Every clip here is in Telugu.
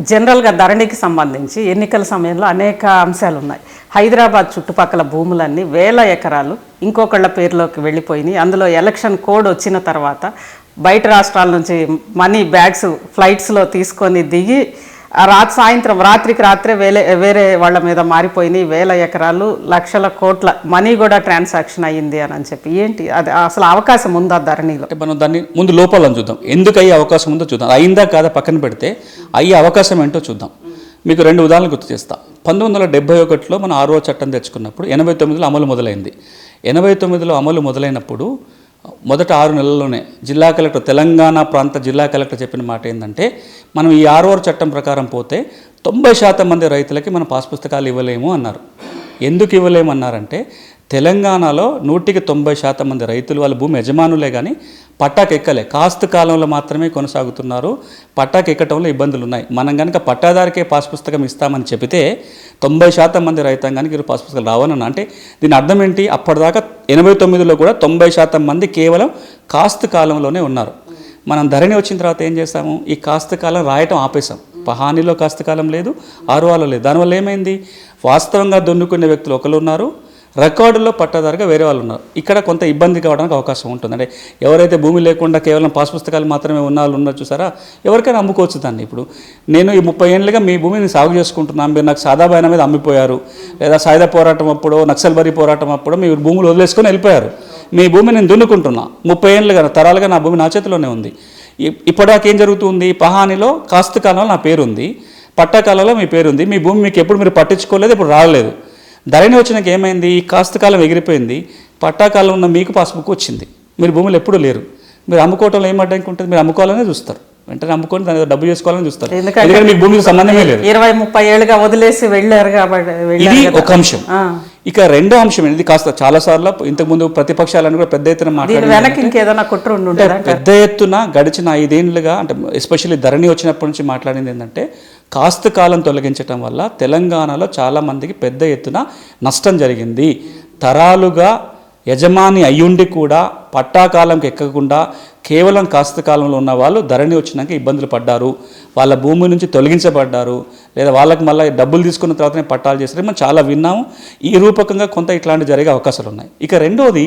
జనరల్గా ధరణికి సంబంధించి ఎన్నికల సమయంలో అనేక అంశాలు ఉన్నాయి. హైదరాబాద్ చుట్టుపక్కల భూములన్నీ వేల ఎకరాలు ఇంకొకళ్ళ పేరులోకి వెళ్ళిపోయినాయి. అందులో ఎలక్షన్ కోడ్ వచ్చిన తర్వాత బయట రాష్ట్రాల నుంచి మనీ బ్యాగ్స్ ఫ్లైట్స్లో తీసుకొని దిగి సాయంత్రం రాత్రికి రాత్రే వేరే వాళ్ళ మీద మారిపోయినాయి. వేల ఎకరాలు లక్షల కోట్ల మనీ కూడా ట్రాన్సాక్షన్ అయ్యింది అని చెప్పి ఏంటి అది అసలు అవకాశం ఉందా ధరణిలో? మనం దాన్ని ముందు లోపాలను చూద్దాం. ఎందుకు అయ్యే అవకాశం ఉందో చూద్దాం. అయిందా కాదా పక్కన పెడితే అయ్యే అవకాశం ఏంటో చూద్దాం. మీకు 2 ఉదాహరణలు గుర్తు చేస్తా. 1971లో మనం 6వ చట్టం తెచ్చుకున్నప్పుడు 89లో అమలు మొదలైంది. 89లో అమలు మొదలైనప్పుడు మొదట 6 నెలల్లోనే జిల్లా కలెక్టర్, తెలంగాణ ప్రాంత జిల్లా కలెక్టర్ చెప్పిన మాట ఏంటంటే, మనం ఈ 6వ చట్టం ప్రకారం పోతే 90% మంది రైతులకి మనం పాస్ పుస్తకాలు ఇవ్వలేము అన్నారు. ఎందుకు ఇవ్వలేమన్నారంటే, తెలంగాణలో 90% మంది రైతులు వాళ్ళ భూమి యజమానులే కానీ పట్టాకు ఎక్కలే, కాస్తు కాలంలో మాత్రమే కొనసాగుతున్నారు. పట్టాకు ఎక్కటంలో ఇబ్బందులు ఉన్నాయి. మనం కనుక పట్టాదారికే పాస్ పుస్తకం ఇస్తామని చెబితే 90% మంది రైతాంగానికి పాస్ పుస్తకాలు రావనన్నా. అంటే దీని అర్థం ఏంటి? అప్పటిదాకా 89లో కూడా 90% మంది కేవలం కాస్తు కాలంలోనే ఉన్నారు. మనం ధరణి వచ్చిన తర్వాత ఏం చేస్తాము? ఈ కాస్తు కాలం రాయటం ఆపేసాం. పహానీలో కాస్తు కాలం లేదు, ఆరువాలో లేదు. దానివల్ల ఏమైంది? వాస్తవంగా దున్నుకునే వ్యక్తులు ఒకరు ఉన్నారు, రికార్డుల్లో పట్టాదారుగా వేరే వాళ్ళు ఉన్నారు. ఇక్కడ కొంత ఇబ్బంది కావడానికి అవకాశం ఉంటుంది. అంటే ఎవరైతే భూమి లేకుండా కేవలం పాస్ పుస్తకాలు మాత్రమే ఉన్న వాళ్ళు ఉన్నారు చూసారా, ఎవరికైనా అమ్ముకోవచ్చు దాన్ని. ఇప్పుడు నేను ఈ 30 ఏళ్ళుగా మీ భూమిని సాగు చేసుకుంటున్నాను, మీరు నాకు సాదా బాయన మీద అమ్మిపోయారు, లేదా సాయుధ పోరాటం అప్పుడు, నక్సల్బరీ పోరాటం అప్పుడు మీరు భూములు వదిలేసుకొని వెళ్ళిపోయారు. మీ భూమి నేను దున్నుకుంటున్నా 30 ఏళ్ళుగా తరాలుగా నా భూమి నా చేతిలోనే ఉంది. ఇప్పటిదాకా ఏం జరుగుతుంది? పహానీలో కాస్తు కాలంలో నా పేరుంది, పట్టాకాలంలో మీ పేరుంది. మీ భూమి మీకు ఎప్పుడు మీరు పట్టించుకోలేదు, ఇప్పుడు రాలేదు. ధరణి వచ్చినాక ఏమైంది? కాస్తు కాలం ఎగిరిపోయింది, పట్టాకాలం ఉన్న మీకు పాస్బుక్ వచ్చింది. మీరు భూములు ఎప్పుడూ లేరు. మీరు అమ్ముకోవటంలో ఏం అడ్డంకి ఉంటుంది? మీరు అమ్ముకోవాలనే చూస్తారు, వెంటనే అమ్ముకొని దాని డబ్బు చేసుకోవాలని చూస్తారు. ఎందుకంటే మీకు భూమికి సంబంధమే లేదు. 20-30 ఏళ్ళుగా వదిలేసి వెళ్ళారు కాబట్టి ఇది ఒక అంశం. ఇక రెండో అంశం ఇది కాస్త చాలాసార్లు ఇంతకుముందు ప్రతిపక్షాలను కూడా పెద్ద ఎత్తున పెద్ద ఎత్తున గడిచిన 5 ఏళ్ళుగా, అంటే ఎస్పెషల్లీ ధరణి వచ్చినప్పటి నుంచి మాట్లాడింది ఏంటంటే, కాస్తు కాలం తొలగించడం వల్ల తెలంగాణలో చాలామందికి పెద్ద ఎత్తున నష్టం జరిగింది. తరాలుగా యజమాని అయ్యుండి కూడా పట్టాకాలంకి ఎక్కకుండా కేవలం కాస్తు కాలంలో ఉన్న వాళ్ళు ధరణి వచ్చినాక ఇబ్బందులు పడ్డారు, వాళ్ళ భూమి నుంచి తొలగించబడ్డారు, లేదా వాళ్ళకి మళ్ళీ డబ్బులు తీసుకున్న తర్వాతనే పట్టాలు చేస్తారు. మనం చాలా విన్నాము. ఈ రూపకంగా కొంత ఇట్లాంటి జరిగే అవకాశాలు ఉన్నాయి. ఇక రెండోది,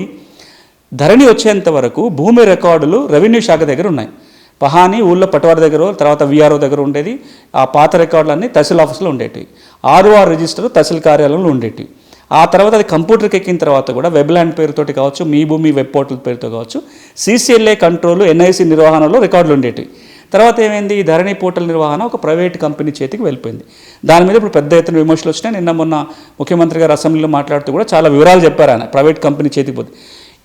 ధరణి వచ్చేంత వరకు భూమి రికార్డులు రెవెన్యూ శాఖ దగ్గర ఉన్నాయి. పహాని ఊళ్ళో పటవారి దగ్గర, తర్వాత విఆర్ఓ దగ్గర ఉండేది. ఆ పాత రికార్డులన్నీ తహసీల్ ఆఫీస్లో ఉండేటివి. 6R రిజిస్టర్ తహసీల్ కార్యాలయంలో ఉండేటివి. ఆ తర్వాత అది కంప్యూటర్కి ఎక్కిన తర్వాత కూడా వెబ్ల్యాండ్ పేరుతోటి కావచ్చు, మీ భూమి వెబ్ పోర్టల్ పేరుతో కావచ్చు, CCLA కంట్రోల్, NIC నిర్వహణలో రికార్డులు ఉండేటివి. తర్వాత ఏమైంది? ఈ ధరణి పోర్టల్ నిర్వహణ ఒక ప్రైవేట్ కంపెనీ చేతికి వెళ్ళిపోయింది. దాని మీద ఇప్పుడు పెద్ద ఎత్తున విమర్శలు వచ్చినాయి. నిన్న మొన్న ముఖ్యమంత్రి గారు అసెంబ్లీలో మాట్లాడుతూ కూడా చాలా వివరాలు చెప్పారు ఆయన, ప్రైవేట్ కంపెనీ చేతికి పోతే.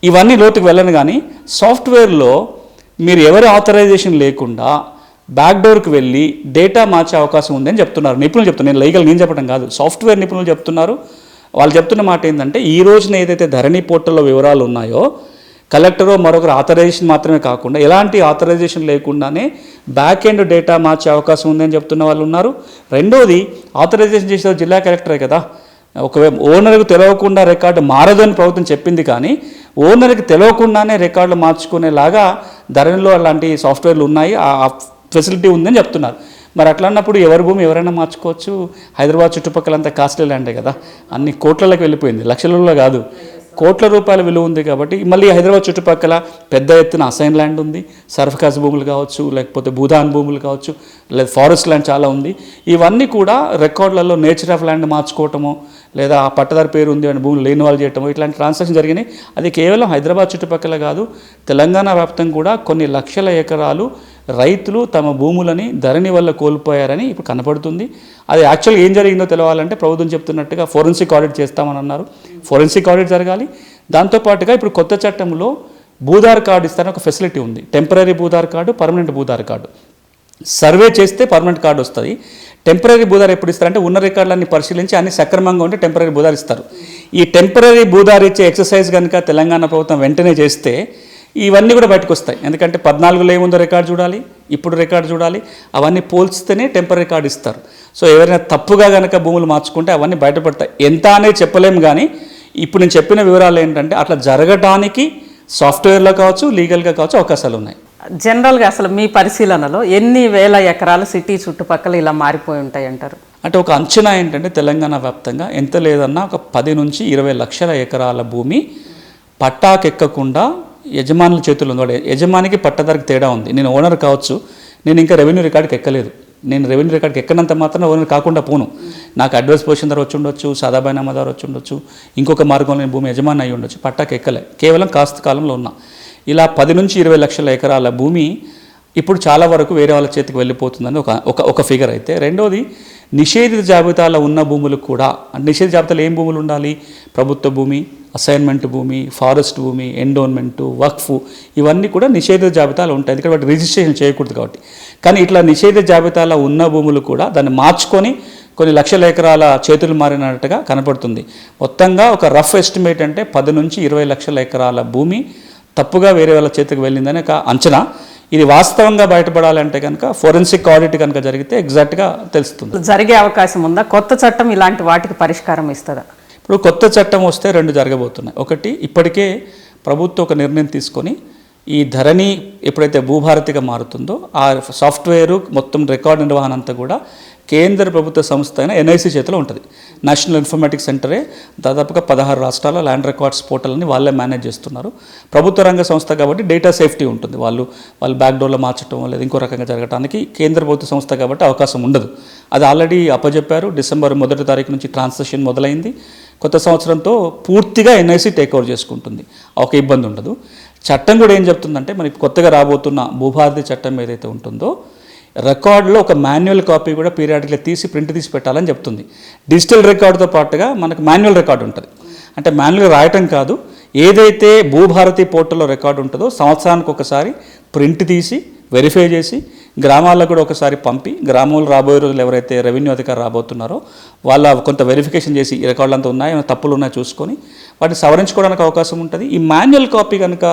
ఇవన్నీ లోతుకు వెళ్ళను కానీ, సాఫ్ట్వేర్లో మీరు ఎవరి ఆథరైజేషన్ లేకుండా బ్యాక్డోర్కి వెళ్ళి డేటా మార్చే అవకాశం ఉందని చెప్తున్నారు నిపుణులు. చెప్తున్నారు, నేను చెప్పడం కాదు, సాఫ్ట్వేర్ నిపుణులు చెప్తున్నారు. వాళ్ళు చెప్తున్న మాట ఏంటంటే, ఈ రోజున ఏదైతే ధరణి పోర్టల్లో వివరాలు ఉన్నాయో, కలెక్టరో మరొకరు ఆథరైజేషన్ మాత్రమే కాకుండా ఎలాంటి ఆథరైజేషన్ లేకుండానే బ్యాక్ ఎండ్ డేటా మార్చే అవకాశం ఉందని చెప్తున్న వాళ్ళు ఉన్నారు. రెండోది, ఆథరైజేషన్ చేసే జిల్లా కలెక్టరే కదా. ఒకవేళ ఓనర్కి తెలియకుండా రికార్డు మారదు అని ప్రభుత్వం చెప్పింది, కానీ ఓనర్కి తెలియకుండానే రికార్డులు మార్చుకునేలాగా ధరణిలో అలాంటి సాఫ్ట్వేర్లు ఉన్నాయి, ఆ ఫెసిలిటీ ఉందని చెప్తున్నారు. మరి అట్లా అన్నప్పుడు ఎవరి భూమి ఎవరైనా మార్చుకోవచ్చు. హైదరాబాద్ చుట్టుపక్కలంతా కాస్ట్లీ ల్యాండే కదా, అన్ని కోట్లలోకి వెళ్ళిపోయింది, లక్షలలో కాదు, కోట్ల రూపాయల విలువ ఉంది. కాబట్టి మళ్ళీ హైదరాబాద్ చుట్టుపక్కల పెద్ద ఎత్తున అసైన్ ల్యాండ్ ఉంది, సర్ఫకాజ్ భూములు కావచ్చు, లేకపోతే భూదాన్ భూములు కావచ్చు, లేదా ఫారెస్ట్ ల్యాండ్ చాలా ఉంది. ఇవన్నీ కూడా రికార్డులలో నేచర్ ఆఫ్ ల్యాండ్ మార్చుకోవటము, లేదా ఆ పట్టదారి పేరు ఉంది అని భూములు లేని వాళ్ళు చేయటము, ఇట్లాంటి ట్రాన్సాక్షన్ జరిగినాయి. అది కేవలం హైదరాబాద్ చుట్టుపక్కల కాదు, తెలంగాణ వ్యాప్తంగా కూడా కొన్ని లక్షల ఎకరాలు రైతులు తమ భూములని ధరణి వల్ల కోల్పోయారని ఇప్పుడు కనపడుతుంది. అది యాక్చువల్గా ఏం జరిగిందో తెలవాలంటే ప్రభుత్వం చెప్తున్నట్టుగా ఫోరెన్సిక్ ఆడిట్ చేస్తామని అన్నారు. ఫోరెన్సిక్ ఆడిట్ జరగాలి. దాంతోపాటుగా ఇప్పుడు కొత్త చట్టంలో భూదార్ కార్డు ఇస్తారని ఒక ఫెసిలిటీ ఉంది. Temporary Bhudhaar card, permanent Bhudhaar card. Survey చేస్తే పర్మనెంట్ కార్డు వస్తుంది. టెంపరీ భూదార్ ఎప్పుడు ఇస్తారంటే, ఉన్న రికార్డులన్నీ పరిశీలించి అన్ని సక్రమంగా ఉంటే టెంపరీ భూదార్ ఇస్తారు. ఈ టెంపరీ భూదార్ ఇచ్చే ఎక్సర్సైజ్ కనుక తెలంగాణ ప్రభుత్వం వెంటనే చేస్తే ఇవన్నీ కూడా బయటకు వస్తాయి. ఎందుకంటే 14లో ఏముందో రికార్డు చూడాలి, ఇప్పుడు రికార్డు చూడాలి, అవన్నీ పోల్చితేనే టెంపరీ కార్డు ఇస్తారు. సో ఎవరైనా తప్పుగా కనుక భూములు మార్చుకుంటే అవన్నీ బయటపడతాయి. ఎంత అనేది చెప్పలేము, కానీ ఇప్పుడు నేను చెప్పిన వివరాలు ఏంటంటే అట్లా జరగడానికి సాఫ్ట్వేర్లో కావచ్చు, లీగల్గా కావచ్చు అవకాశాలు ఉన్నాయి. జనరల్గా అసలు మీ పరిశీలనలో ఎన్ని వేల ఎకరాలు సిటీ చుట్టుపక్కల ఇలా మారిపోయి ఉంటాయి అంటారు? అంటే ఒక అంచనా ఏంటంటే తెలంగాణ వ్యాప్తంగా ఎంత లేదన్నా ఒక 10 నుంచి 20 లక్షల ఎకరాల భూమి పట్టాకెక్కకుండా యజమానుల చేతుల్లో ఉంది. యజమానికి పట్టదారికి తేడా ఉంది. నేను ఓనర్ కావచ్చు, నేను ఇంకా రెవెన్యూ రికార్డుకి ఎక్కలేదు. నేను రెవెన్యూ రికార్డుకి ఎక్కనంత మాత్రం ఓనర్ కాకుండా పోను. నాకు అడ్వైస్ పొజిషన్ ద్వారా వచ్చి ఉండొచ్చు, సాదాబైనామా ద్వారా వచ్చి ఉండొచ్చు, ఇంకొక మార్గంలో నేను భూమి యజమాని అయి ఉండొచ్చు, పట్టాకి ఎక్కలే, కేవలం కాస్త కాలంలో ఉన్నా. ఇలా 10 నుంచి 20 లక్షల ఎకరాల భూమి ఇప్పుడు చాలా వరకు వేరే వాళ్ళ చేతికి వెళ్ళిపోతుందని ఒక ఫిగర్ అయితే. రెండోది, నిషేధిత జాబితాలో ఉన్న భూములు కూడా, నిషేధిత జాబితాలో ఏం భూములు ఉండాలి? ప్రభుత్వ భూమి, అసైన్మెంట్ భూమి, ఫారెస్ట్ భూమి, ఎండోన్మెంటు, వక్ఫ్, ఇవన్నీ కూడా నిషేధిత జాబితాలో ఉంటాయి. ఎందుకంటే వాటి రిజిస్ట్రేషన్ చేయకూడదు కాబట్టి. కానీ ఇట్లా నిషేధిత జాబితాలో ఉన్న భూములు కూడా దాన్ని మార్చుకొని కొన్ని లక్షల ఎకరాల చేతులు మారినట్టుగా కనపడుతుంది. మొత్తంగా ఒక రఫ్ ఎస్టిమేట్ అంటే 10 నుంచి 20 లక్షల ఎకరాల భూమి తప్పుగా వేరే వాళ్ళ చేతికి వెళ్ళిందని ఒక అంచనా. ఇది వాస్తవంగా బయటపడాలంటే కనుక ఫోరెన్సిక్ ఆడిట్ కనుక జరిగితే ఎగ్జాక్ట్గా తెలుస్తుంది. జరిగే అవకాశం ఉందా? కొత్త చట్టం ఇలాంటి వాటికి పరిష్కారం ఇస్తుందా? ఇప్పుడు కొత్త చట్టం వస్తే 2 జరగబోతున్నాయి. ఒకటి, ఇప్పటికే ప్రభుత్వం ఒక నిర్ణయం తీసుకొని ఈ ధరణి ఎప్పుడైతే భూభారతిగా మారుతుందో ఆ సాఫ్ట్వేరు మొత్తం రికార్డు నిర్వహణ అంతా కూడా కేంద్ర ప్రభుత్వ సంస్థ అయిన NIC చేతిలో ఉంటుంది. నేషనల్ ఇన్ఫర్మేటిక్స్ సెంటరే దాదాపుగా 16 రాష్ట్రాల ల్యాండ్ రికార్డ్స్ పోర్టల్ని వాళ్ళే మేనేజ్ చేస్తున్నారు. ప్రభుత్వ రంగ సంస్థ కాబట్టి డేటా సేఫ్టీ ఉంటుంది. వాళ్ళు బ్యాక్డోర్లో మార్చడం లేదా ఇంకో రకంగా జరగడానికి కేంద్ర ప్రభుత్వ సంస్థ కాబట్టి అవకాశం ఉండదు. అది ఆల్రెడీ అప్పచెప్పారు. డిసెంబర్ 1వ తారీఖు నుంచి ట్రాన్సాక్షన్ మొదలైంది. కొత్త సంవత్సరంతో పూర్తిగా NIC టేక్ ఓవర్ చేసుకుంటుంది. ఒక ఇబ్బంది ఉండదు. చట్టం కూడా ఏం చెప్తుందంటే, మనకి కొత్తగా రాబోతున్న భూభారతి చట్టం ఏదైతే ఉంటుందో రికార్డులో ఒక మాన్యువల్ కాపీ కూడా పీరియాడిక్గా తీసి ప్రింట్ తీసి పెట్టాలని చెప్తుంది. డిజిటల్ రికార్డుతో పాటుగా మనకు మాన్యువల్ రికార్డు ఉంటుంది. అంటే మాన్యువల్గా రాయటం కాదు, ఏదైతే భూభారతి పోర్టల్లో రికార్డు ఉంటుందో సంవత్సరానికి ఒకసారి ప్రింట్ తీసి వెరిఫై చేసి గ్రామాల్లో కూడా ఒకసారి పంపి, గ్రామంలో రాబోయే రోజులు ఎవరైతే రెవెన్యూ అధికారి రాబోతున్నారో వాళ్ళ కొంత వెరిఫికేషన్ చేసి ఈ రికార్డులు అంతా ఉన్నాయో ఏమైనా తప్పులు ఉన్నాయో చూసుకొని వాటిని సవరించుకోవడానికి అవకాశం ఉంటుంది. ఈ మాన్యువల్ కాపీ కనుక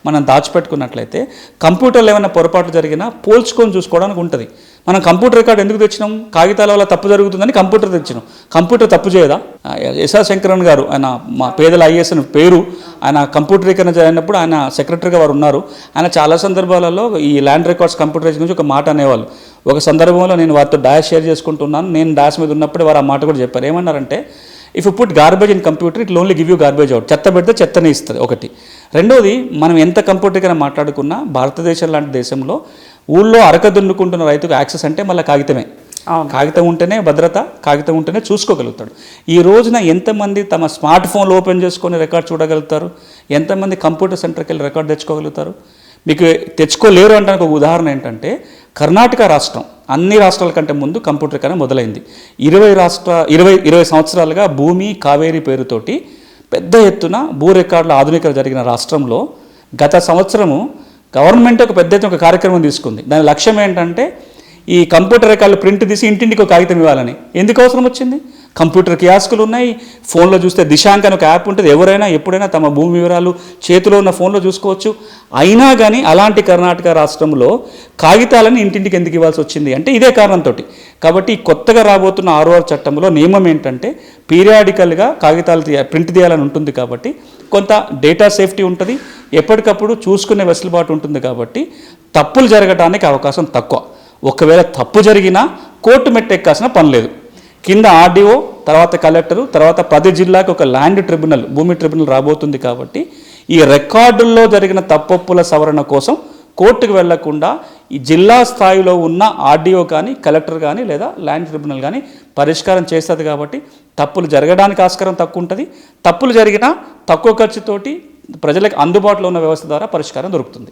మనం దాచిపెట్టుకున్నట్లయితే కంప్యూటర్లో ఏమైనా పొరపాటు జరిగినా పోల్చుకొని చూసుకోవడానికి ఉంటుంది. మనం కంప్యూటర్ రికార్డు ఎందుకు తెచ్చినాం? కాగితాల వల్ల తప్పు జరుగుతుందని కంప్యూటర్ తెచ్చినాం. కంప్యూటర్ తప్పు చేయదా? ఎస్ఆర్ శంకరన్ గారు, ఆయన మా పేదల IAS అని పేరు, ఆయన కంప్యూటరీకరణ జరిగినప్పుడు ఆయన సెక్రటరీగా వారు ఉన్నారు. ఆయన చాలా సందర్భాలలో ఈ ల్యాండ్ రికార్డ్స్ కంప్యూటరైజ్ గురించి ఒక మాట అనేవాళ్ళు. ఒక సందర్భంలో నేను వారితో డాష్ షేర్ చేసుకుంటున్నాను. నేను డాష్ మీద ఉన్నప్పుడే వారు ఆ మాట కూడా చెప్పారు. ఏమన్నారంటే, if you put garbage in computer it only give you garbage out. చెత్త పెడితే చెత్తనే ఇస్తుంది. ఒకటి. రెండోది, మనం ఎంత కంప్యూటర్గా మాట్లాడుకున్నా భారతదేశం లాంటి దేశంలో ఊళ్ళో అరక దున్నుకుంటున్న రైతుకు యాక్సెస్ అంటే మళ్ళీ కాగితమే. కాగితం ఉంటేనే భద్రత, కాగితం ఉంటేనే చూసుకోగలుగుతాడు. ఈ రోజున ఎంతమంది తమ స్మార్ట్ ఫోన్లు ఓపెన్ చేసుకొని రికార్డ్ చూడగలుగుతారు? ఎంతమంది కంప్యూటర్ సెంటర్కి వెళ్ళి రికార్డ్ తెచ్చుకోగలుగుతారు? మీకు తెచ్చుకోలేరు అంటే ఒక ఉదాహరణ ఏంటంటే, కర్ణాటక రాష్ట్రం అన్ని రాష్ట్రాల కంటే ముందు కంప్యూటరీకరణ మొదలైంది. 20 సంవత్సరాలుగా భూమి కావేరీ పేరుతోటి పెద్ద ఎత్తున భూ రికార్డుల ఆధునికత జరిగిన రాష్ట్రంలో గత సంవత్సరము గవర్నమెంట్ ఒక పెద్ద ఎత్తున ఒక కార్యక్రమం తీసుకుంది. దాని లక్ష్యం ఏంటంటే, ఈ కంప్యూటర్ రికార్డులు ప్రింట్ తీసి ఇంటింటికి ఒక కాగితం ఇవ్వాలని. ఎందుకు అవసరం వచ్చింది? కంప్యూటర్ కియాస్కులు ఉన్నాయి. ఫోన్లో చూస్తే దిశాంక్ అని ఒక యాప్ ఉంటుంది. ఎవరైనా ఎప్పుడైనా తమ భూమి వివరాలు చేతిలో ఉన్న ఫోన్లో చూసుకోవచ్చు. అయినా కానీ అలాంటి కర్ణాటక రాష్ట్రంలో కాగితాలను ఇంటింటికి ఎందుకు ఇవ్వాల్సి వచ్చింది అంటే ఇదే కారణంతో. కాబట్టి కొత్తగా రాబోతున్న 6వ చట్టంలో నియమం ఏంటంటే, పీరియాడికల్గా కాగితాలు ప్రింట్ తీయాలని ఉంటుంది. కాబట్టి కొంత డేటా సేఫ్టీ ఉంటుంది, ఎప్పటికప్పుడు చూసుకునే వెసులుబాటు ఉంటుంది. కాబట్టి తప్పులు జరగడానికి అవకాశం తక్కువ. ఒకవేళ తప్పు జరిగినా కోర్టు మెట్టెక్కాల్సిన పని లేదు. కింద RDO, తర్వాత కలెక్టరు, తర్వాత ప్రతి జిల్లాకి ఒక ల్యాండ్ ట్రిబ్యునల్, భూమి ట్రిబ్యునల్ రాబోతుంది. కాబట్టి ఈ రికార్డుల్లో జరిగిన తప్పొప్పుల సవరణ కోసం కోర్టుకు వెళ్లకుండా ఈ జిల్లా స్థాయిలో ఉన్న RDO కానీ, కలెక్టర్ కానీ లేదా ల్యాండ్ ట్రిబ్యునల్ కానీ పరిష్కారం చేస్తుంది. కాబట్టి తప్పులు జరగడానికి ఆస్కారం తక్కువ ఉంటుంది. తప్పులు జరిగినా తక్కువ ఖర్చుతోటి ప్రజలకు అందుబాటులో ఉన్న వ్యవస్థ ద్వారా పరిష్కారం దొరుకుతుంది.